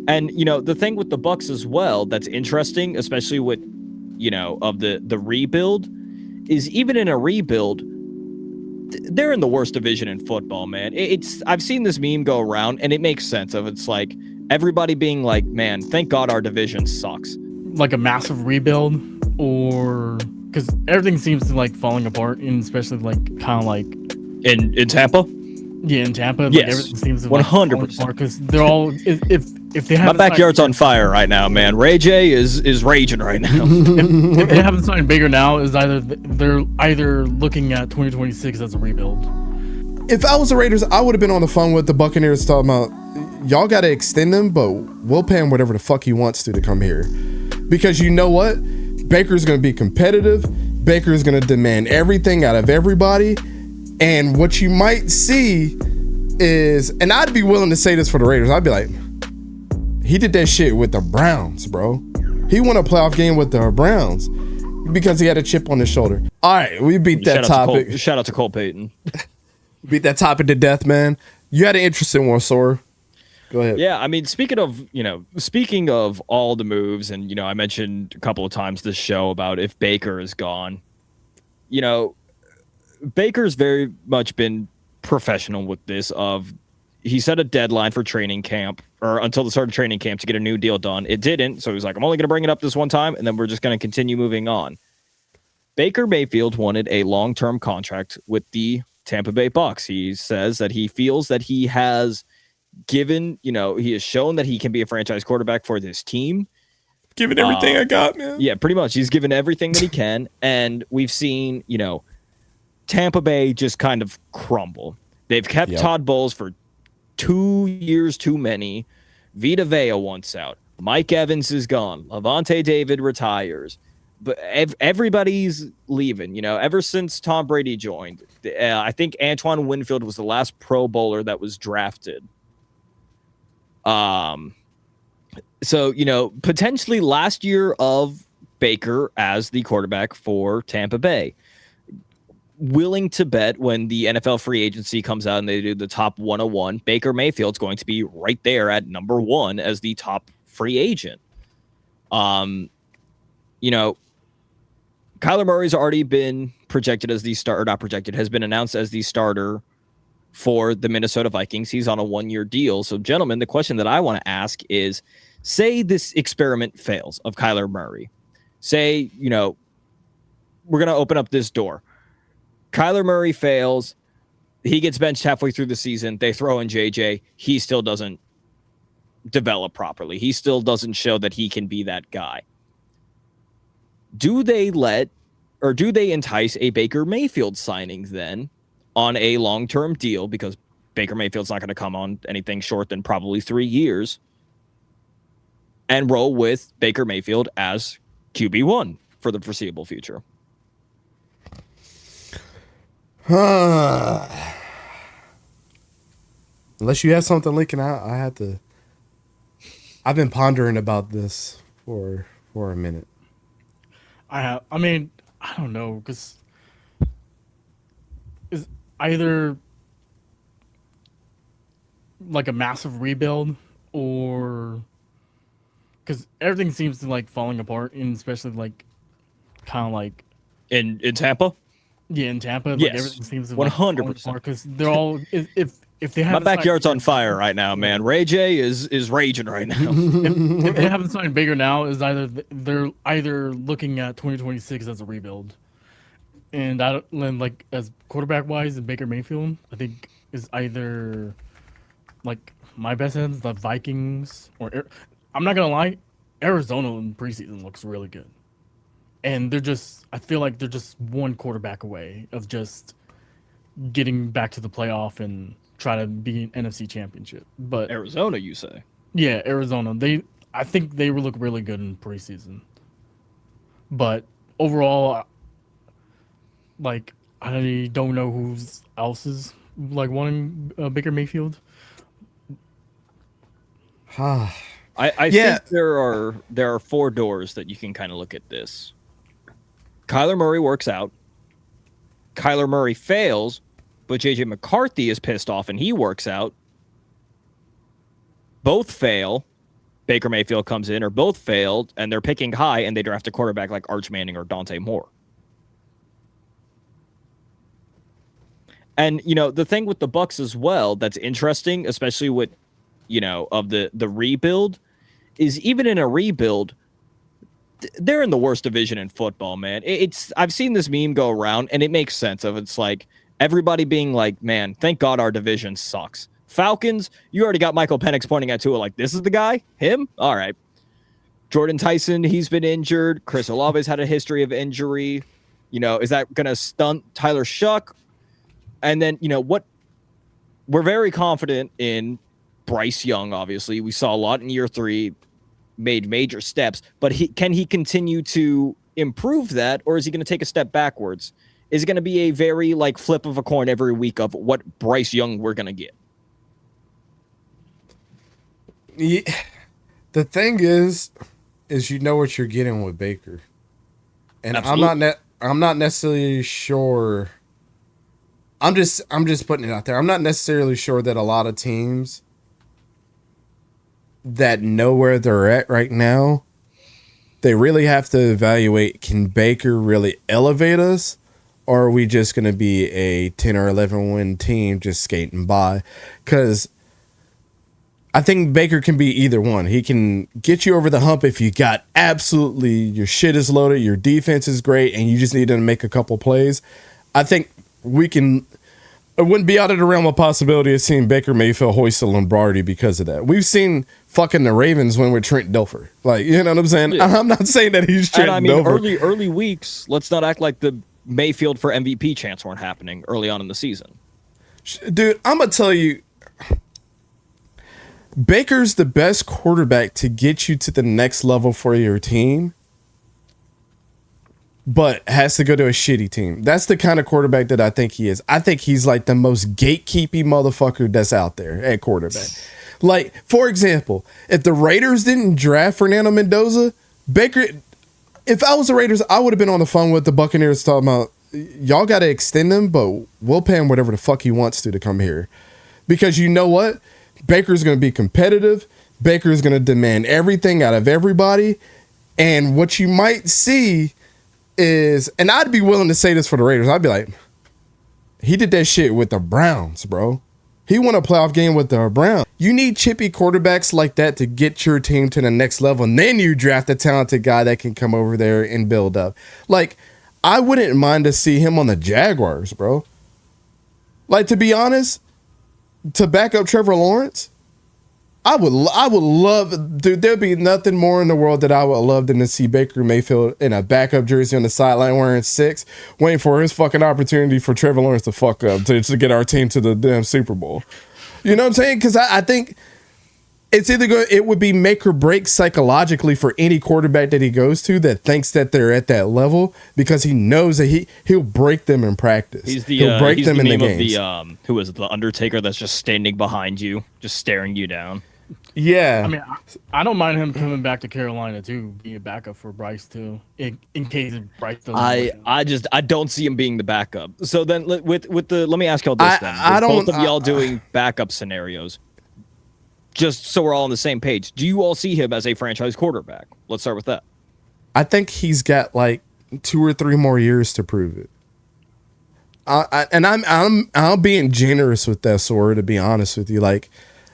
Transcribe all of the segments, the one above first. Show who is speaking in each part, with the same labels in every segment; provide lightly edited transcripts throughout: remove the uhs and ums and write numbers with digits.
Speaker 1: And the thing with the Bucks as well that's interesting, especially with of the rebuild, is even in a rebuild, they're in the worst division in football, man. I've seen this meme go around, and it makes sense. It's like everybody being like, "Man, thank God our division sucks."
Speaker 2: Like a massive rebuild, or because everything seems to like falling apart, and especially like kind of like
Speaker 1: in Tampa.
Speaker 2: Yeah, in Tampa, like
Speaker 1: Yes,
Speaker 2: everything seems to
Speaker 1: 100%.
Speaker 2: because they're all if they
Speaker 1: My
Speaker 2: haven't
Speaker 1: backyard's on fire right now, man. Ray J is raging right now.
Speaker 2: if they haven't signed bigger now, is they're either looking at 2026 as a rebuild.
Speaker 3: If I was the Raiders, I would have been on the phone with the Buccaneers talking about, y'all got to extend him, but we'll pay him whatever the fuck he wants to come here. Because you know what? Baker's going to be competitive. Baker's going to demand everything out of everybody. And what you might see is, and I'd be willing to say this for the Raiders, I'd be like, he did that shit with the Browns, bro. He won a playoff game with the Browns because he had a chip on his shoulder. All right, we beat that topic.
Speaker 1: Shout out to Cole Payton.
Speaker 3: Beat that topic to death, man. You had an interesting one, Sora. Go ahead.
Speaker 1: Yeah, I mean, speaking of all the moves, and I mentioned a couple of times this show about if Baker is gone. Baker's very much been professional with this. He set a deadline for training camp, or until the start of training camp, to get a new deal done. It didn't, so he was like, I'm only going to bring it up this one time, and then we're just going to continue moving on. Baker Mayfield wanted a long-term contract with the Tampa Bay Bucks. He says that he feels that he has given, he has shown that he can be a franchise quarterback for this team.
Speaker 3: Given everything I got, man.
Speaker 1: Yeah, pretty much. He's given everything that he can, and we've seen, Tampa Bay just kind of crumble. They've kept Todd Bowles for 2 years too many. Vita Vea wants out. Mike Evans is gone. Levante David retires. But everybody's leaving, ever since Tom Brady joined. I think Antoine Winfield was the last Pro Bowler that was drafted. So, potentially last year of Baker as the quarterback for Tampa Bay. Willing to bet when the NFL free agency comes out and they do the top 101, Baker Mayfield's going to be right there at number 1 as the top free agent. Kyler Murray's already been projected as the starter, not projected, has been announced as the starter for the Minnesota Vikings. He's on a 1-year deal. So, gentlemen, the question that I want to ask is, say this experiment fails of Kyler Murray. Say, we're going to open up this door. Kyler Murray fails. He gets benched halfway through the season. They throw in JJ. He still doesn't develop properly. He still doesn't show that he can be that guy. Do they entice a Baker Mayfield signing then on a long-term deal, because Baker Mayfield's not going to come on anything short than probably 3 years, and roll with Baker Mayfield as QB1 for the foreseeable future?
Speaker 3: Unless you have something leaking out, I've been pondering about this for a minute.
Speaker 2: I mean, I don't know, because is either like a massive rebuild, or because everything seems to like falling apart, and especially like kind of like
Speaker 1: in Tampa.
Speaker 2: Yeah, in Tampa, like
Speaker 1: yes,
Speaker 2: everything seems to
Speaker 1: 100%.
Speaker 2: Because they're all if they have
Speaker 1: my backyard's on fire right now, man. Ray J is raging right now.
Speaker 2: if they haven't signed bigger now, is they're either looking at 2026 as a rebuild, and like as quarterback wise, and Baker Mayfield, I think is either like my best ends the Vikings, or I'm not gonna lie, Arizona in preseason looks really good. And I feel like they're just one quarterback away of just getting back to the playoff and try to be an NFC championship. But
Speaker 1: Arizona, you say?
Speaker 2: Yeah, Arizona. I think they look really good in preseason. But overall, like, I don't know who else is like wanting Baker Mayfield.
Speaker 1: I think there are 4 doors that you can kind of look at this. Kyler Murray works out. Kyler Murray fails, but JJ McCarthy is pissed off and he works out. Both fail. Baker Mayfield comes in, or both failed, and they're picking high, and they draft a quarterback like Arch Manning or Dante Moore. And, the thing with the Bucs as well that's interesting, especially with, of the rebuild, is even in a rebuild, they're in the worst division in football, man. I've seen this meme go around, and it makes sense of it's like everybody being like, man, thank God our division sucks. Falcons, you already got Michael Penix pointing at Tua like, this is the guy? Him? All right. Jordan Tyson, he's been injured. Chris Olave's had a history of injury. Is that going to stunt Tyler Shuck? And then, what we're very confident in Bryce Young, obviously. We saw a lot in year 3, made major steps, but can he continue to improve that, or is he going to take a step backwards? Is it going to be a very flip of a coin every week of what Bryce Young we're going to get?
Speaker 3: Yeah. The thing is you know what you're getting with Baker, and absolutely. I'm not necessarily sure. I'm just putting it out there. I'm not necessarily sure that a lot of teams that know where they're at right now, they really have to evaluate, can Baker really elevate us, or are we just going to be a 10 or 11 win team just skating by? Because I think Baker can be either one. He can get you over the hump if you got absolutely, your shit is loaded, your defense is great, and you just need to make a couple plays. I think it wouldn't be out of the realm of possibility of seeing Baker Mayfield hoist a Lombardi because of that. We've seen fucking the Ravens win with Trent Dilfer. You know what I'm saying? Yeah. I'm not saying that he's Trent Dilfer.
Speaker 1: Early weeks, let's not act like the Mayfield for MVP chants weren't happening early on in the season.
Speaker 3: Dude, I'm going to tell you, Baker's the best quarterback to get you to the next level for your team, but has to go to a shitty team. That's the kind of quarterback that I think he is. I think he's the most gatekeepy motherfucker that's out there at quarterback. For example, if the Raiders didn't draft Fernando Mendoza, Baker, if I was the Raiders, I would have been on the phone with the Buccaneers talking about, y'all got to extend him, but we'll pay him whatever the fuck he wants to come here. Because you know what? Baker's going to be competitive. Baker's going to demand everything out of everybody. And what you might see is, and I'd be willing to say this for the Raiders, I'd be like, he did that shit with the Browns, bro. He won a playoff game with the Browns. You need chippy quarterbacks like that to get your team to the next level, and then you draft a talented guy that can come over there and build up. I wouldn't mind to see him on the Jaguars, bro. To be honest, to back up Trevor Lawrence, I would love, dude, there'd be nothing more in the world that I would love than to see Baker Mayfield in a backup jersey on the sideline wearing 6, waiting for his fucking opportunity for Trevor Lawrence to fuck up to get our team to the damn Super Bowl. You know what I'm saying? Because I think it's it would be make or break psychologically for any quarterback that he goes to that thinks that they're at that level, because he knows that he'll break them in practice. He'll break them in the games.
Speaker 1: Who is it, the Undertaker that's just standing behind you, just staring you down.
Speaker 3: Yeah.
Speaker 2: I mean, I don't mind him coming back to Carolina too, be a backup for Bryce too, in case Bryce doesn't.
Speaker 1: I don't see him being the backup. So then with the, let me ask y'all this then. Both of y'all doing backup scenarios, just so we're all on the same page, do you all see him as a franchise quarterback? Let's start with that.
Speaker 3: I think he's got 2 or 3 more years to prove it. I'm being generous with that, Sora, to be honest with you.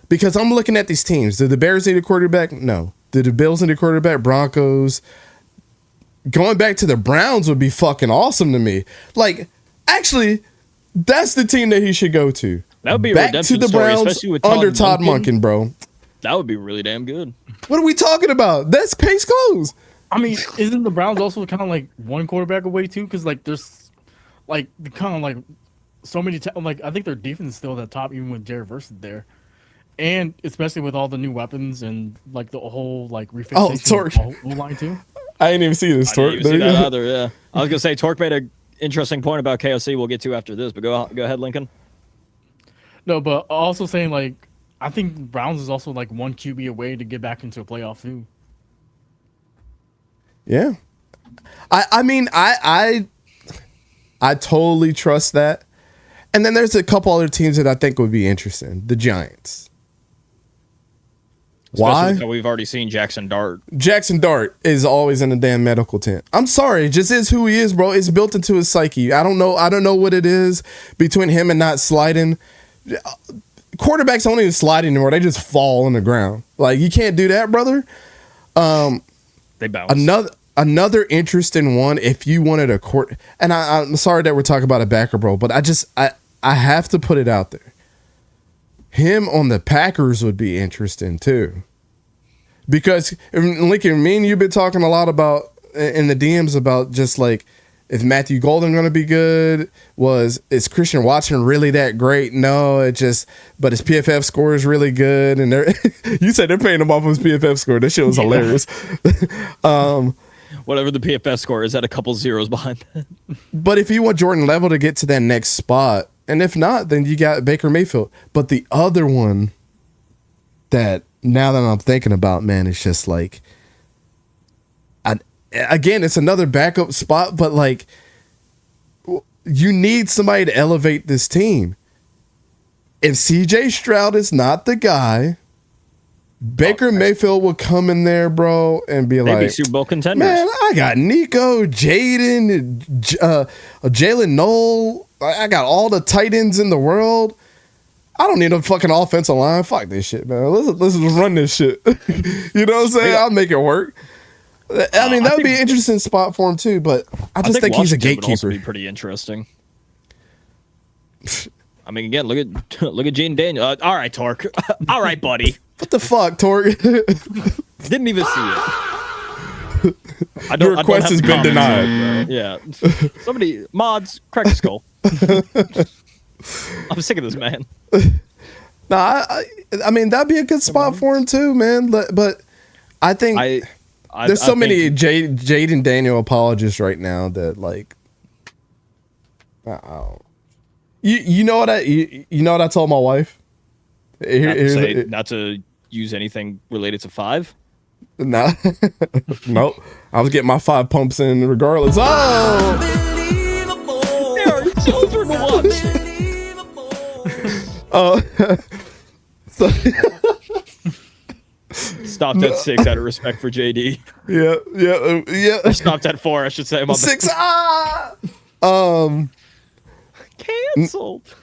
Speaker 3: Because I'm looking at these teams. Do the Bears need a quarterback? No. Do the Bills need a quarterback? Broncos. Going back to the Browns would be fucking awesome to me. Actually, that's the team that he should go to.
Speaker 1: That would be a
Speaker 3: back
Speaker 1: redemption
Speaker 3: to the
Speaker 1: story,
Speaker 3: Browns
Speaker 1: especially with
Speaker 3: under Todd Monken, bro.
Speaker 1: That would be really damn good.
Speaker 3: What are we talking about? That's case closed.
Speaker 2: I mean, isn't the Browns also kind of one quarterback away too? Because there's kind of so many. I think their defense is still at the top, even with Jared Verse there. And especially with all the new weapons and the whole refixation of the whole line too.
Speaker 3: I didn't even see this.
Speaker 1: I didn't even see that either. Yeah, I was gonna say Torque made an interesting point about KOC. We'll get to after this, but go ahead, Lincoln.
Speaker 2: No, but also saying I think Browns is also one QB away to get back into a playoff too.
Speaker 3: Yeah, I mean I totally trust that. And then there's a couple other teams that I think would be interesting. The Giants. Why?
Speaker 1: That we've already seen Jackson Dart.
Speaker 3: Jackson Dart is always in a damn medical tent. I'm sorry, it just is who he is, bro. It's built into his psyche. I don't know what it is between him and not sliding. Quarterbacks don't even slide anymore. They just fall on the ground. Like, you can't do that, brother.
Speaker 1: They bounce.
Speaker 3: Another interesting one, if you wanted a court, and I'm sorry that we're talking about a backer, bro, but I have to put it out there. Him on the Packers would be interesting too, because Lincoln, me and you've been talking a lot about in the DMs about just like, is Matthew Golden going to be good? Is Christian Watson really that great? No, but his PFF score is really good, and you said they're paying him off his PFF score. That shit was hilarious.
Speaker 1: Whatever the PFF score is, at a couple zeros behind that.
Speaker 3: But if you want Jordan Level to get to that next spot, and if not, then you got Baker Mayfield. But the other one that now that I'm thinking about, man, it's just like, again, it's another backup spot, but like, you need somebody to elevate this team. If CJ Stroud is not the guy, Baker Mayfield will come in there, bro, and be like,
Speaker 1: Super Bowl contenders.
Speaker 3: Man, I got Nico, Jaden, Jalen Noel. I got all the tight ends in the world. I don't need a fucking offensive line. Fuck this shit, man. Let's just run this shit. You know what I'm saying? I'll make it work. I mean, that would be an interesting spot for him too, but I just think he's a gatekeeper. Would also
Speaker 1: be pretty interesting. I mean, again, look at Jaden Daniel. All right, Torque. All right, buddy.
Speaker 3: What the fuck, Torque?
Speaker 1: Didn't even see it.
Speaker 3: Your request has been denied.
Speaker 1: Yeah. Somebody, mods, crack the skull. I'm sick of this man.
Speaker 3: Nah, I mean, that'd be a good spot for him too, man. But I think there's so many Jaden Daniel apologists right now that like, you know what I told my wife?
Speaker 1: Not to use anything related to 5.
Speaker 3: Nah. Nope. I was getting my 5 pumps in regardless. Oh,
Speaker 1: there are children watching.
Speaker 3: So
Speaker 1: stopped at 6 out of respect for JD.
Speaker 3: Yeah.
Speaker 1: Or stopped at 4, I should say.
Speaker 3: 6.
Speaker 1: Canceled.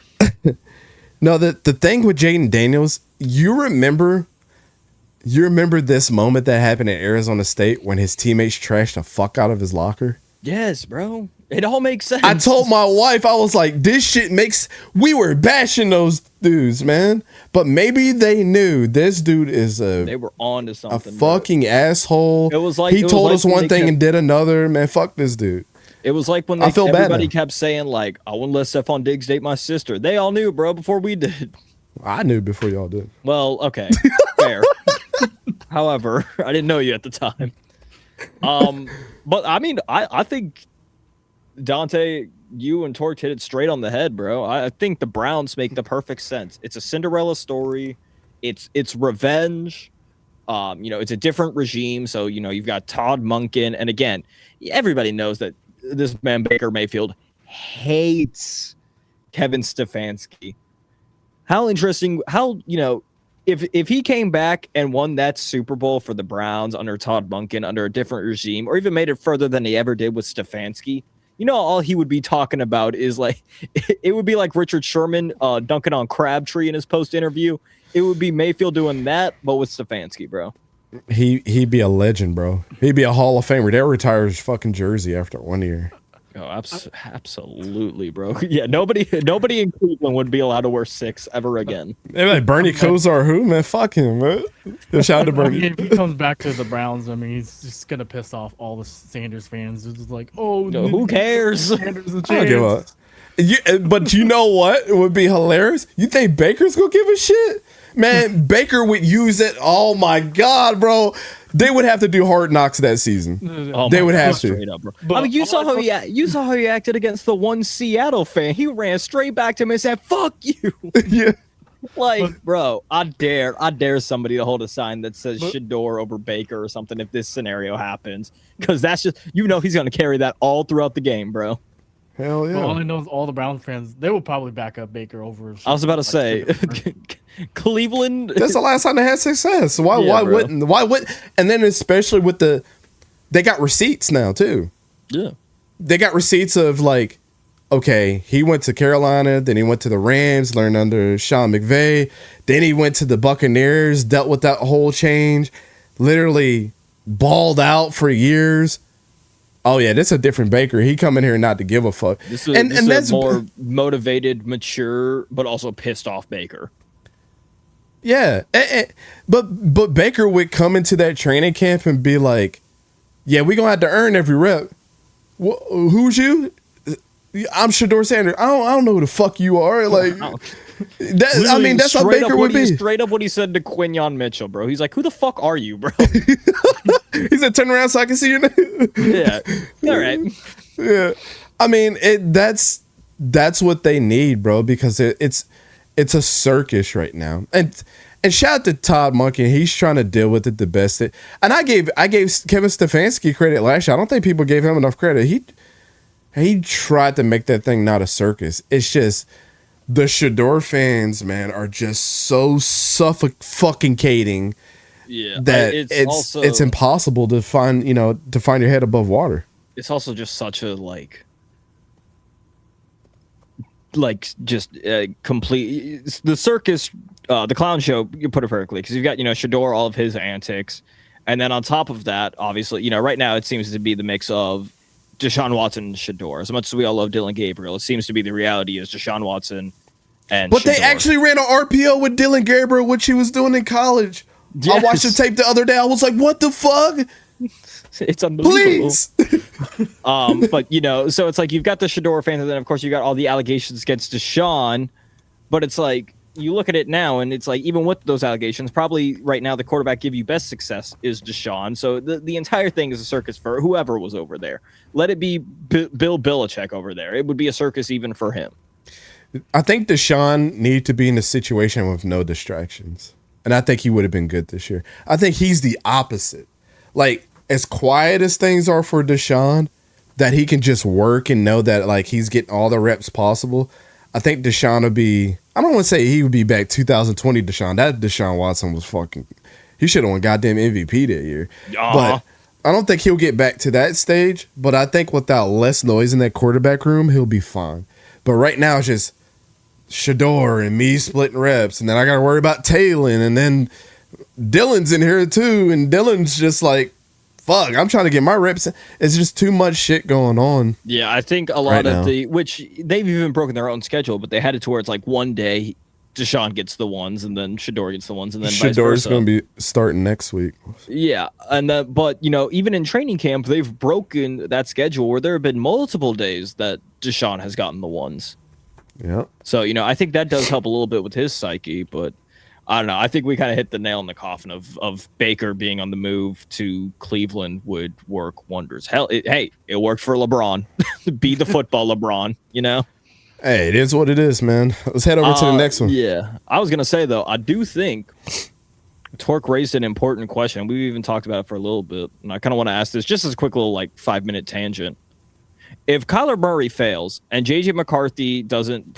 Speaker 3: No, the thing with Jaden Daniels, you remember this moment that happened at Arizona State when his teammates trashed the fuck out of his locker?
Speaker 1: Yes, bro. It all makes sense.
Speaker 3: I told my wife, I was like, this shit we were bashing those dudes, man. But maybe they knew this dude is
Speaker 1: they were on to something.
Speaker 3: A fucking asshole.
Speaker 1: It was like
Speaker 3: he told us one thing and did another. Man, fuck this dude.
Speaker 1: It was like when everybody kept saying, like, I wouldn't let Stephon Diggs date my sister. They all knew, bro, before we did.
Speaker 3: I knew before y'all did.
Speaker 1: Well, okay. Fair. However, I didn't know you at the time. But I mean, I think Dante, you and Torque hit it straight on the head, bro. I think the Browns make the perfect sense. It's a Cinderella story. It's revenge. It's a different regime. So, you've got Todd Monken. And again, everybody knows that this man, Baker Mayfield, hates Kevin Stefanski. How interesting, if he came back and won that Super Bowl for the Browns under Todd Monken, under a different regime, or even made it further than he ever did with Stefanski, all he would be talking about is like, it would be like Richard Sherman dunking on Crabtree in his post interview. It would be Mayfield doing that, but with Stefanski, bro.
Speaker 3: He'd be a legend, bro. He'd be a Hall of Famer. They'll retire his fucking jersey after 1 year.
Speaker 1: Oh, absolutely, bro. Yeah, nobody in Cleveland would be allowed to wear 6 ever again.
Speaker 3: They're like, Bernie Kosar, who, man? Fuck him, man. Shout out to Bernie.
Speaker 2: If he comes back to the Browns, I mean, he's just gonna piss off all the Sanders fans. It's just like,
Speaker 1: who cares?
Speaker 2: Sanders
Speaker 3: I don't give a. But you know what would be hilarious? You think Baker's gonna give a shit? Man, Baker would use it. Oh my God, bro. They would have to do Hard Knocks that season.
Speaker 1: Oh,
Speaker 3: they would have to.
Speaker 1: Up, bro. But I mean, you saw how he acted against the one Seattle fan. He ran straight back to him and said, "Fuck you."
Speaker 3: Yeah.
Speaker 1: Like, bro, I dare somebody to hold a sign that says Shador over Baker or something if this scenario happens, because that's just he's gonna carry that all throughout the game, bro.
Speaker 3: Hell
Speaker 2: Well, all
Speaker 3: yeah.
Speaker 2: I know is all the Browns fans, they will probably back up Baker over.
Speaker 1: I was about to
Speaker 2: like,
Speaker 1: say, Cleveland.
Speaker 3: That's the last time they had success. Why
Speaker 1: Yeah, bro.
Speaker 3: wouldn't? Why would? And then especially with they got receipts now too.
Speaker 1: Yeah.
Speaker 3: They got receipts of like, okay, he went to Carolina, then he went to the Rams, learned under Sean McVay, then he went to the Buccaneers, dealt with that whole change, literally balled out for years. Oh yeah, this is a different Baker. He come in here not to give a fuck.
Speaker 1: This is
Speaker 3: That's
Speaker 1: a more motivated, mature, but also pissed off Baker.
Speaker 3: yeah. But Baker would come into that training camp and be like, "Yeah, we gonna have to earn every rep." Who's you? I'm Shador Sanders. I don't know who the fuck you are. Like that. I mean, that's how Baker would be.
Speaker 1: Straight up what he said to Quinyon Mitchell, bro. He's like, "Who the fuck are you, bro?"
Speaker 3: He said, "Turn around so I can see your name."
Speaker 1: Yeah. All right.
Speaker 3: Yeah. I mean, that's what they need, bro, because it's a circus right now. And shout out to Todd Monken. He's trying to deal with it the best. And I gave Kevin Stefanski credit last year. I don't think people gave him enough credit. He tried to make that thing not a circus. It's just the Shador fans, man, are just so suffocating.
Speaker 1: Yeah.
Speaker 3: That
Speaker 1: it's
Speaker 3: it's impossible to find your head above water.
Speaker 1: It's also just such a complete the circus, the clown show. You put it perfectly because you've got Shador, all of his antics, and then on top of that, obviously, right now it seems to be the mix of Deshaun Watson and Shador. As much as we all love Dylan Gabriel, it seems to be the reality is Deshaun Watson and.
Speaker 3: But
Speaker 1: Shador.
Speaker 3: they actually ran an RPO with Dylan Gabriel, which he was doing in college. I watched the
Speaker 1: Yes.
Speaker 3: tape the other day. I was like, "What the fuck?
Speaker 1: It's unbelievable.
Speaker 3: Please!"
Speaker 1: But so it's like you've got the Shador fans, and then of course you got all the allegations against Deshaun. But it's like you look at it now, and it's like even with those allegations, probably right now the quarterback give you best success is Deshaun. So the entire thing is a circus for whoever was over there. Let it be Bill Belichick over there. It would be a circus even for him.
Speaker 3: I think Deshaun needed to be in a situation with no distractions, and I think he would have been good this year. I think he's the opposite. Like, as quiet as things are for Deshaun, that he can just work and know that like he's getting all the reps possible. I think Deshaun would be. I don't want to say he would be back 2020 Deshaun. That Deshaun Watson was fucking. He should have won goddamn MVP that year. But I don't think he'll get back to that stage. But I think without less noise in that quarterback room, he'll be fine. But right now it's just Shador and me splitting reps, and then I got to worry about Taylor, and then Dylan's in here too, and Dylan's just like, fuck, I'm trying to get my reps. It's just too much shit going on.
Speaker 1: Yeah, I think a lot of which they've even broken their own schedule, but they had it to where it's like one day Deshaun gets the ones, and then Shador gets the ones, and then
Speaker 3: Shador's going to be starting next week.
Speaker 1: Yeah, and but even in training camp, they've broken that schedule where there have been multiple days that Deshaun has gotten the ones.
Speaker 3: Yeah.
Speaker 1: So I think that does help a little bit with his psyche, but I don't know. I think we kind of hit the nail in the coffin of Baker being on the move to Cleveland would work wonders. Hell, it worked for LeBron. Be the football LeBron,
Speaker 3: Hey, it is what it is, man. Let's head over to the next one.
Speaker 1: Yeah. I was going to say, though, I do think Torque raised an important question. We've even talked about it for a little bit, and I kind of want to ask this just as a quick little 5-minute tangent. If Kyler Murray fails and JJ McCarthy doesn't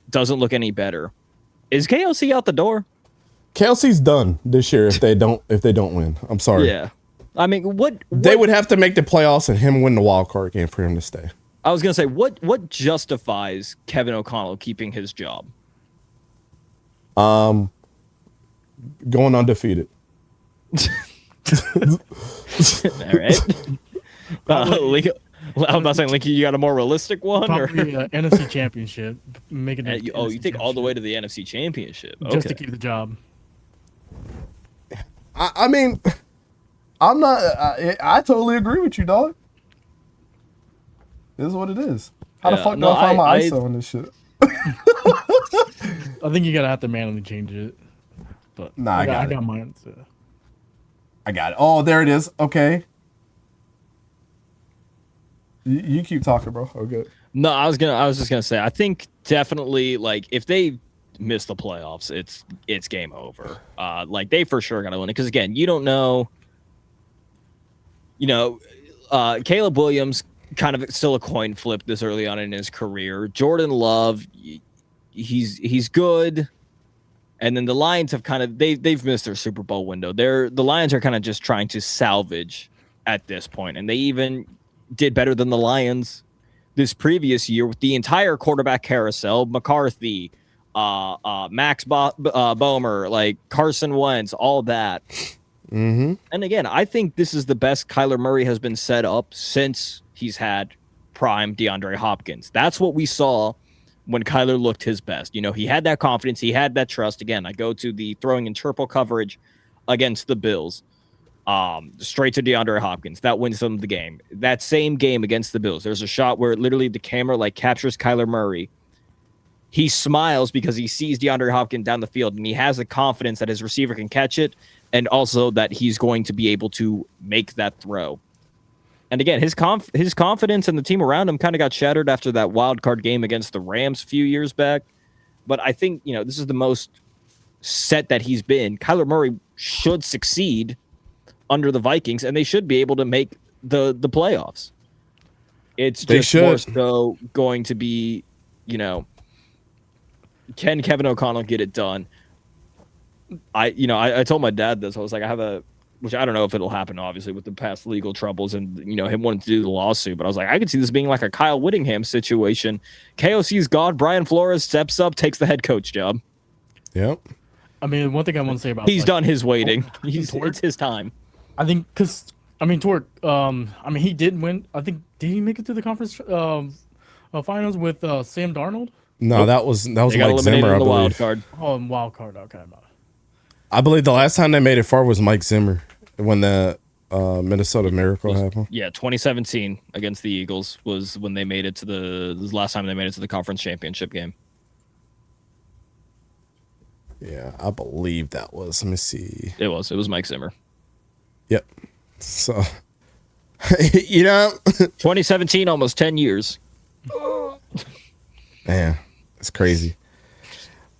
Speaker 1: doesn't look any better, is KLC out the door?
Speaker 3: Kelsey's done this year if they don't win. I'm sorry.
Speaker 1: Yeah. I mean, what
Speaker 3: they would have to make the playoffs and him win the wild card game for him to stay.
Speaker 1: I was gonna say, what justifies Kevin O'Connell keeping his job?
Speaker 3: Going undefeated.
Speaker 1: All right. I'm not saying, you got a more realistic one?
Speaker 2: Probably NFC Championship. Make it.
Speaker 1: You think all the way to the NFC Championship?
Speaker 2: Just to keep the job.
Speaker 3: I mean, I'm not. I totally agree with you, dog. It is what it is. How the fuck do I find my ISO on this shit?
Speaker 2: I think you gotta have to manually change it. But
Speaker 3: nah, I got
Speaker 2: mine. So.
Speaker 3: I got it. Oh, there it is. Okay. You keep talking, bro. Okay.
Speaker 1: No, I was just gonna say, I think definitely if they miss the playoffs, it's game over. They for sure gotta win it, because again, you don't know. Caleb Williams kind of still a coin flip this early on in his career. Jordan Love, he's good. And then the Lions have kind of they've missed their Super Bowl window. The Lions are kind of just trying to salvage at this point, and they even did better than the Lions this previous year with the entire quarterback carousel: McCarthy, Max Bomer, like Carson Wentz, all that.
Speaker 3: Mm-hmm.
Speaker 1: And again, I think this is the best Kyler Murray has been set up since he's had prime DeAndre Hopkins. That's what we saw when Kyler looked his best. You know, he had that confidence. He had that trust. Again, I go to the throwing in triple coverage against the Bills. Straight to DeAndre Hopkins. That wins them the game. That same game against the Bills, there's a shot where literally the camera like captures Kyler Murray. He smiles because he sees DeAndre Hopkins down the field, and he has the confidence that his receiver can catch it, and also that he's going to be able to make that throw. And again, his confidence and the team around him kind of got shattered after that wild card game against the Rams a few years back. But I think, you know, this is the most set that he's been. Kyler Murray should succeed under the Vikings, and they should be able to make the playoffs. It's just more so going to be, you know, can Kevin O'Connell get it done? I told my dad this. I was like, which I don't know if it'll happen, obviously, with the past legal troubles and, you know, him wanting to do the lawsuit. But I was like, I could see this being like a Kyle Whittingham situation. KOC's gone. Brian Flores steps up, takes the head coach job.
Speaker 3: Yep.
Speaker 2: I mean, one thing I want to say about
Speaker 1: he's done his waiting. It's his time.
Speaker 2: I think because Torque. He did win. I think did he make it to the conference finals with Sam Darnold?
Speaker 3: No, that was
Speaker 1: they
Speaker 3: Mike
Speaker 1: got eliminated
Speaker 3: Zimmer.
Speaker 1: in the wild card.
Speaker 2: Oh, wild card. Okay.
Speaker 3: I believe the last time they made it far was Mike Zimmer when the Minnesota Miracle happened.
Speaker 1: Yeah, 2017 against the Eagles was when they made it to the last time they made it to the conference championship game.
Speaker 3: Yeah, I believe that was. Let me see.
Speaker 1: It was Mike Zimmer.
Speaker 3: Yep. So, you know,
Speaker 1: 2017, almost 10 years.
Speaker 3: Man, it's crazy.